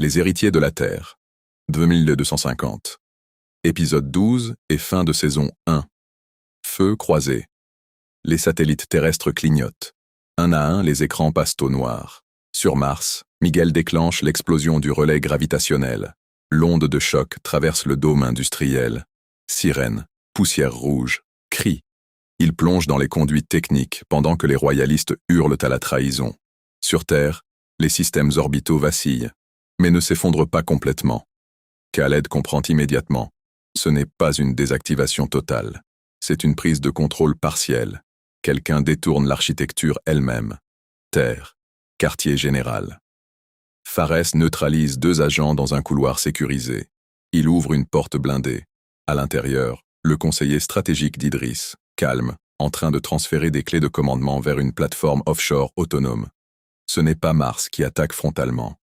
Les héritiers de la Terre. 2250. Épisode 12 et fin de saison 1. Feu croisé. Les satellites terrestres clignotent. Un à un, les écrans passent au noir. Sur Mars, Miguel déclenche l'explosion du relais gravitationnel. L'onde de choc traverse le dôme industriel. Sirène, poussière rouge, cris. Il plonge dans les conduites techniques pendant que les royalistes hurlent à la trahison. Sur Terre, les systèmes orbitaux vacillent, mais ne s'effondrent pas complètement. Khaled comprend immédiatement. Ce n'est pas une désactivation totale. C'est une prise de contrôle partielle. Quelqu'un détourne l'architecture elle-même. Terre, quartier général. Fares neutralise 2 agents dans un couloir sécurisé. Il ouvre une porte blindée. À l'intérieur, le conseiller stratégique d'Idriss, calme, en train de transférer des clés de commandement vers une plateforme offshore autonome. Ce n'est pas Mars qui attaque frontalement.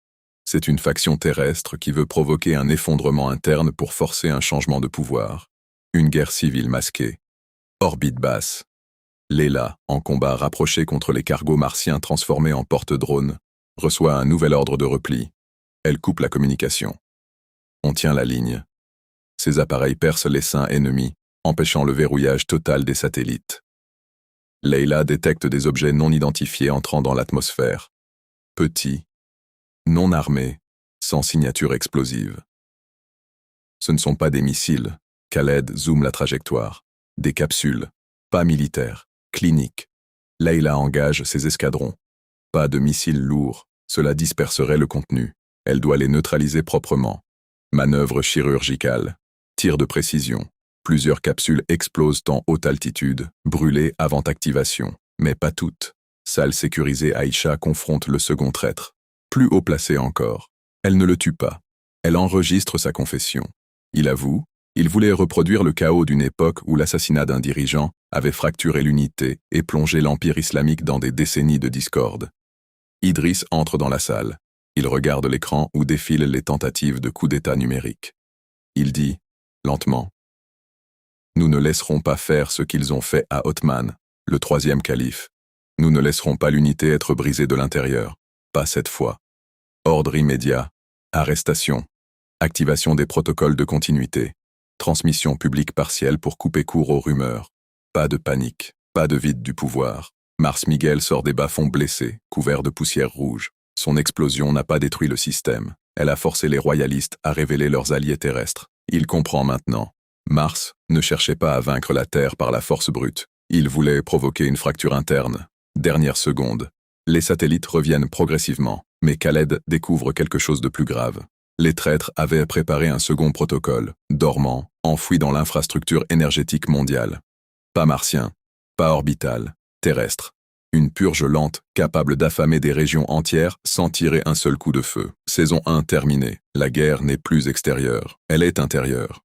C'est une faction terrestre qui veut provoquer un effondrement interne pour forcer un changement de pouvoir. Une guerre civile masquée. Orbite basse. Layla, en combat rapproché contre les cargos martiens transformés en porte-drones, reçoit un nouvel ordre de repli. Elle coupe la communication. On tient la ligne. Ces appareils percent l'essaim ennemi, empêchant le verrouillage total des satellites. Layla détecte des objets non identifiés entrant dans l'atmosphère. Petits, non armés, sans signature explosive. Ce ne sont pas des missiles. Khaled zoome la trajectoire. Des capsules, pas militaires, cliniques. Layla engage ses escadrons. Pas de missiles lourds, cela disperserait le contenu. Elle doit les neutraliser proprement. Manœuvre chirurgicale, tir de précision. Plusieurs capsules explosent en haute altitude, brûlées avant activation. Mais pas toutes. Salle sécurisée, Aïcha confronte le second traître. Plus haut placé encore. Elle ne le tue pas. Elle enregistre sa confession. Il avoue, il voulait reproduire le chaos d'une époque où l'assassinat d'un dirigeant avait fracturé l'unité et plongé l'Empire islamique dans des décennies de discorde. Idriss entre dans la salle. Il regarde l'écran où défilent les tentatives de coup d'État numérique. Il dit, lentement, « Nous ne laisserons pas faire ce qu'ils ont fait à Othman, le 3e calife. Nous ne laisserons pas l'unité être brisée de l'intérieur. Pas cette fois. Ordre immédiat. Arrestation. Activation des protocoles de continuité. Transmission publique partielle pour couper court aux rumeurs. Pas de panique. Pas de vide du pouvoir. Mars Miguel sort des bas-fonds blessés, couverts de poussière rouge. Son explosion n'a pas détruit le système. Elle a forcé les royalistes à révéler leurs alliés terrestres. Il comprend maintenant. Mars ne cherchait pas à vaincre la Terre par la force brute. Il voulait provoquer une fracture interne. Dernière seconde. Les satellites reviennent progressivement, mais Khaled découvre quelque chose de plus grave. Les traîtres avaient préparé un second protocole, dormant, enfoui dans l'infrastructure énergétique mondiale. Pas martien, pas orbital, terrestre. Une purge lente, capable d'affamer des régions entières sans tirer un seul coup de feu. Saison 1 terminée. La guerre n'est plus extérieure, elle est intérieure.